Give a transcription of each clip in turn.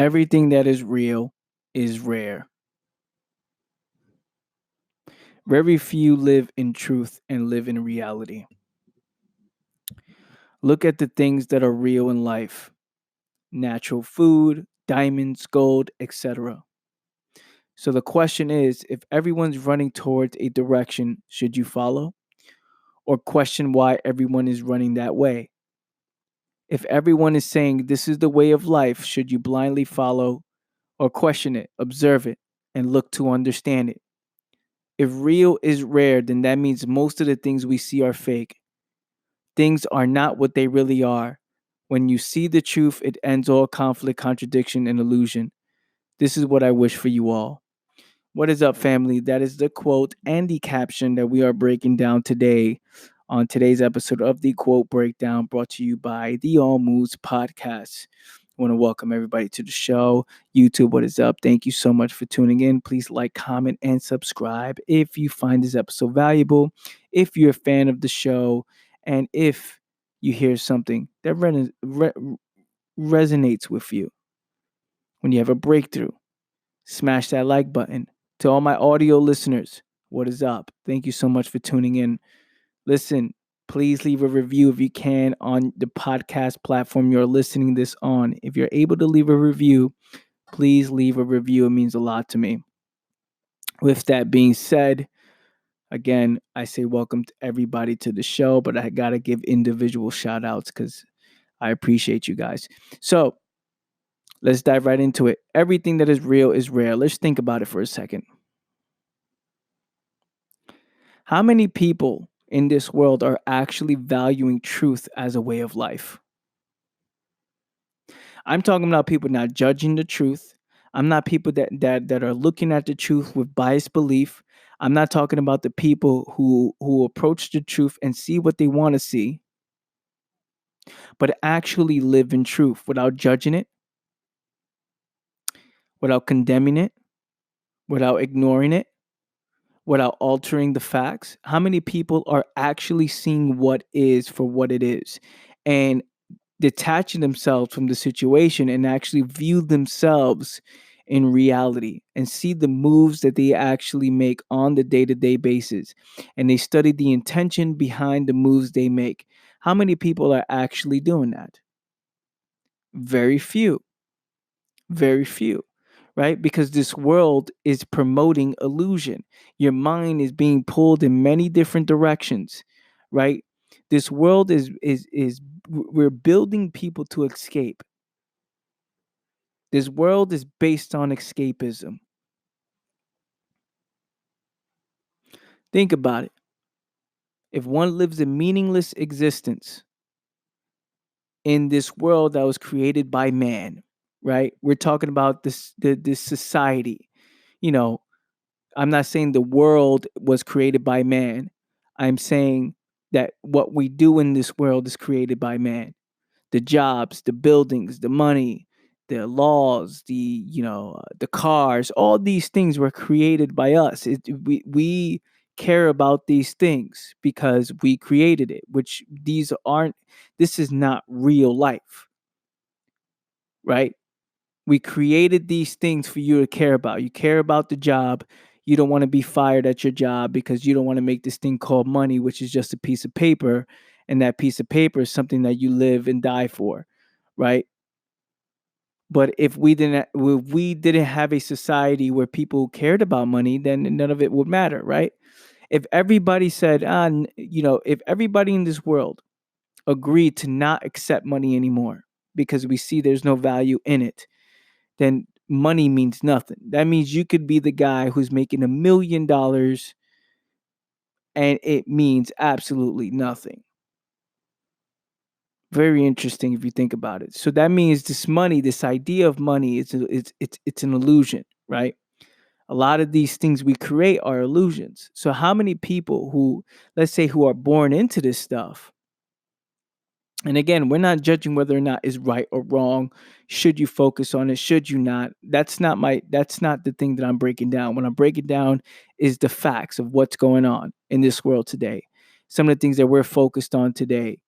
Everything that is real is rare. Very few live in truth and live in reality. Look at the things that are real in life: natural food, diamonds, gold, etc. So the question is, if everyone's running towards a direction, should you follow? Or question why everyone is running that way? If everyone is saying this is the way of life, should you blindly follow or question it, observe it, and look to understand it? If real is rare, then that means most of the things we see are fake. Things are not what they really are. When you see the truth, it ends all conflict, contradiction, and illusion. This is what I wish for you all. What is up, family? That is the quote and the caption that we are breaking down today on today's episode of the Quote Breakdown, brought to you by the All Moods Podcast. I want to welcome everybody to the show. YouTube, what is up? Thank you so much for tuning in. Please like, comment, and subscribe if you find this episode valuable, if you're a fan of the show, and if you hear something that resonates with you when you have a breakthrough. Smash that like button. To all my audio listeners, what is up? Thank you so much for tuning in. Listen, please leave a review if you can on the podcast platform you're listening this on. If you're able to leave a review, please leave a review. It means a lot to me. With that being said, again, I say welcome to everybody to the show, but I got to give individual shout outs because I appreciate you guys. So let's dive right into it. Everything that is real is rare. Let's think about it for a second. How many people in this world are actually valuing truth as a way of life? I'm talking about people not judging the truth. I'm not people that are looking at the truth with biased belief. I'm not talking about the people who approach the truth and see what they want to see, but actually live in truth without judging it, without condemning it, without ignoring it, without altering the facts. How many people are actually seeing what is for what it is and detaching themselves from the situation and actually view themselves in reality and see the moves that they actually make on the day-to-day basis, and they study the intention behind the moves they make? How many people are actually doing that? Very few. Very few, right? Because this world is promoting illusion. Your mind is being pulled in many different directions, right? This world is we're building people to escape. This world is based on escapism. Think about it. If one lives a meaningless existence in this world that was created by man, right? We're talking about this society. You know, I'm not saying the world was created by man. I'm saying that what we do in this world is created by man. The jobs, the buildings, the money, the laws, the cars, all these things were created by us. We care about these things because we created it, which this is not real life, right? We created these things for you to care about. You care about the job. You don't want to be fired at your job because you don't want to make this thing called money, which is just a piece of paper. And that piece of paper is something that you live and die for, right? But if we didn't have a society where people cared about money, then none of it would matter, right? If everybody said, if everybody in this world agreed to not accept money anymore because we see there's no value in it, then money means nothing. That means you could be the guy who's making $1 million and it means absolutely nothing. Very interesting if you think about it. So that means this money, this idea of money, it's an illusion, right? A lot of these things we create are illusions. So how many people who, let's say, who are born into this stuff, and again, we're not judging whether or not is right or wrong. Should you focus on it? Should you not? That's not the thing that I'm breaking down. What I'm breaking down is the facts of what's going on in this world today. Some of the things that we're focused on today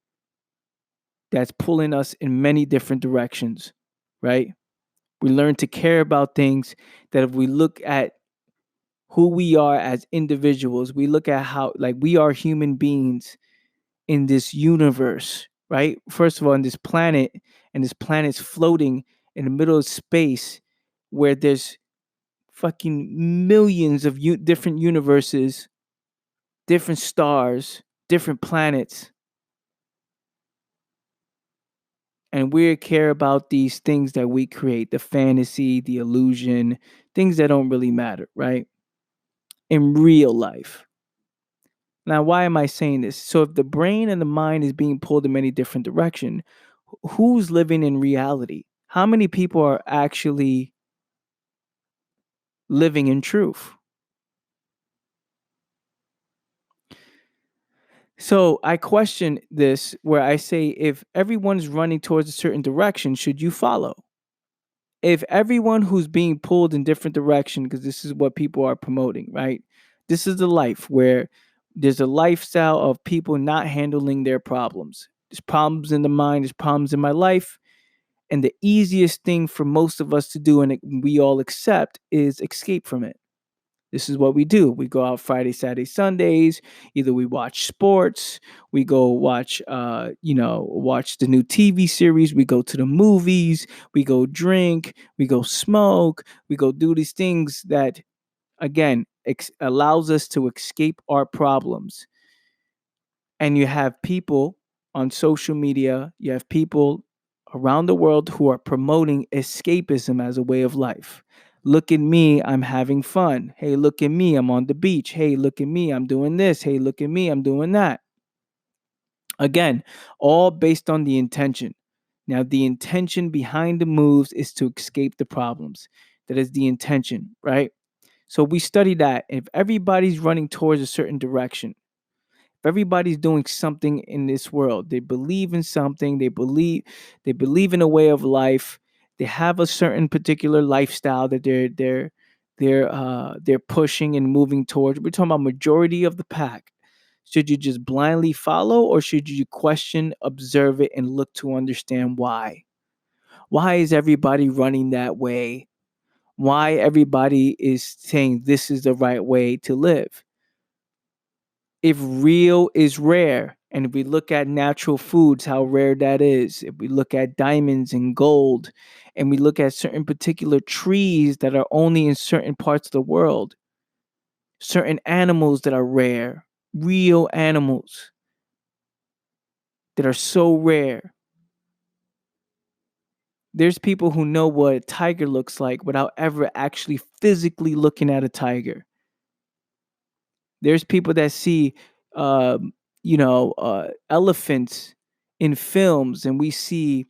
that's pulling us in many different directions, right? We learn to care about things that if we look at who we are as individuals, we look at how, like, we are human beings in this universe, right? First of all, in this planet, and this planet's floating in the middle of space where there's fucking millions of different universes, different stars, different planets. And we care about these things that we create, the fantasy, the illusion, things that don't really matter, right? In real life. Now, why am I saying this? So if the brain and the mind is being pulled in many different directions, who's living in reality? How many people are actually living in truth? So I question this where I say, if everyone's running towards a certain direction, should you follow? If everyone who's being pulled in different direction, because this is what people are promoting, right? This is the life where there's a lifestyle of people not handling their problems. There's problems in the mind, there's problems in my life. And the easiest thing for most of us to do, and we all accept, is escape from it. This is what we do. We go out Friday, Saturday, Sundays. Either we watch sports, we go watch, watch the new TV series. We go to the movies. We go drink. We go smoke. We go do these things that, again, allows us to escape our problems. And you have people on social media. You have people around the world who are promoting escapism as a way of life. Look at me, I'm having fun. Hey, look at me, I'm on the beach. Hey, look at me, I'm doing this. Hey, look at me, I'm doing that. Again, all based on the intention. Now, the intention behind the moves is to escape the problems. That is the intention, right? So we study that. If everybody's running towards a certain direction, if everybody's doing something in this world, they believe in something, they believe in a way of life, they have a certain particular lifestyle that they're pushing and moving towards. We're talking about majority of the pack. Should you just blindly follow, or should you question, observe it, and look to understand why? Why is everybody running that way? Why everybody is saying this is the right way to live? If real is rare, and if we look at natural foods, how rare that is, if we look at diamonds and gold, and we look at certain particular trees that are only in certain parts of the world, certain animals that are rare, real animals that are so rare. There's people who know what a tiger looks like without ever actually physically looking at a tiger. There's people that see, elephants in films, and we see,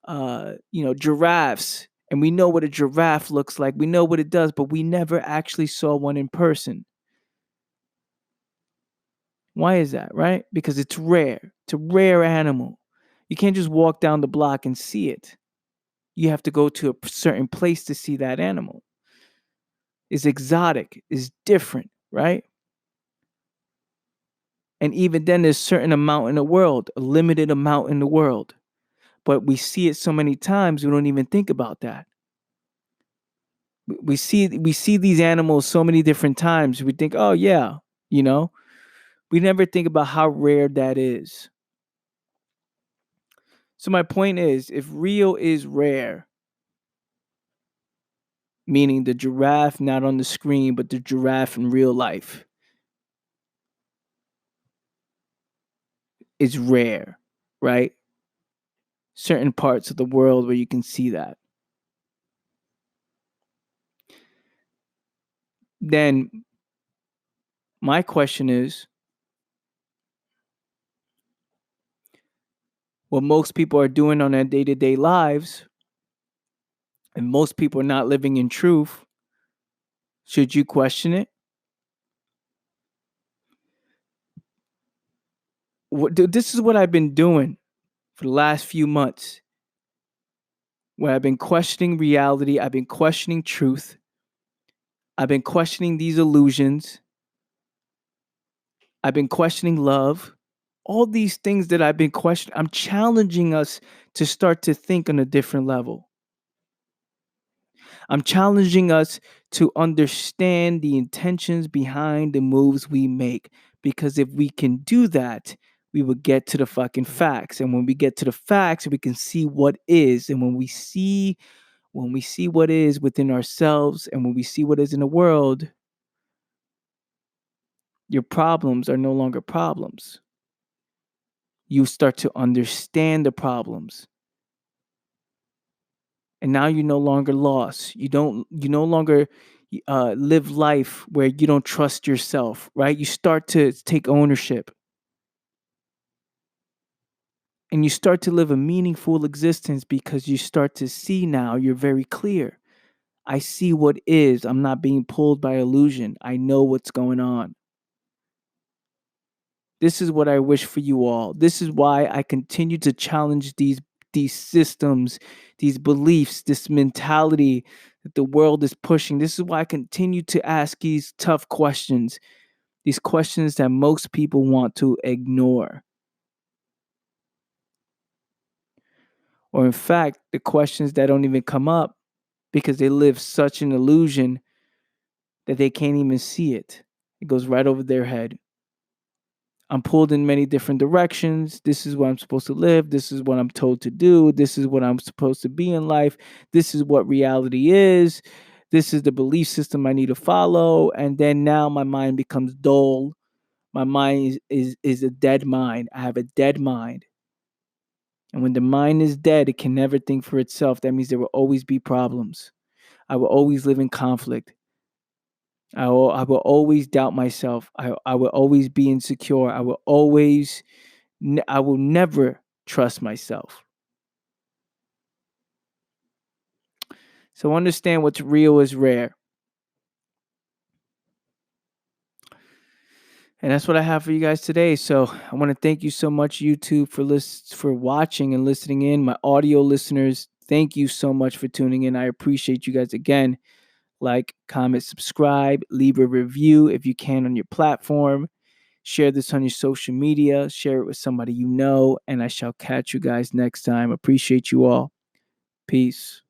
giraffes, and we know what a giraffe looks like. We know what it does, but we never actually saw one in person. Why is that, right? Because it's rare. It's a rare animal. You can't just walk down the block and see it. You have to go to a certain place to see that animal. It's exotic, it's different, right? And even then, there's a certain amount in the world, a limited amount in the world. But we see it so many times, we don't even think about that. We see these animals so many different times. We think, oh yeah, you know. We never think about how rare that is. So my point is, if real is rare, meaning the giraffe not on the screen, but the giraffe in real life is rare, right? Certain parts of the world where you can see that. Then my question is, what most people are doing on their day-to-day lives, and most people are not living in truth, should you question it? This is what I've been doing for the last few months, where I've been questioning reality, I've been questioning truth, I've been questioning these illusions, I've been questioning love. All these things that I've been questioning, I'm challenging us to start to think on a different level. I'm challenging us to understand the intentions behind the moves we make. Because if we can do that, we will get to the fucking facts. And when we get to the facts, we can see what is. And when we see what is within ourselves and when we see what is in the world, your problems are no longer problems. You start to understand the problems. And now you're no longer lost. You no longer live life where you don't trust yourself, right? You start to take ownership and you start to live a meaningful existence because you start to see now you're very clear. I see what is. I'm not being pulled by illusion. I know what's going on. This is what I wish for you all. This is why I continue to challenge these systems, these beliefs, this mentality that the world is pushing. This is why I continue to ask these tough questions, these questions that most people want to ignore. Or in fact, the questions that don't even come up because they live such an illusion that they can't even see it. It goes right over their head. I'm pulled in many different directions. This is what I'm supposed to live. This is what I'm told to do. This is what I'm supposed to be in life. This is what reality is. This is the belief system I need to follow. And then now my mind becomes dull. My mind is a dead mind. I have a dead mind. And when the mind is dead, it can never think for itself. That means there will always be problems. I will always live in conflict. I will always doubt myself. I will always be insecure. I will never trust myself. So understand what's real is rare. And that's what I have for you guys today. So I want to thank you so much, YouTube, for watching and listening in. My audio listeners, thank you so much for tuning in. I appreciate you guys again. Like, comment, subscribe, leave a review if you can on your platform. Share this on your social media. Share it with somebody you know. And I shall catch you guys next time. Appreciate you all. Peace.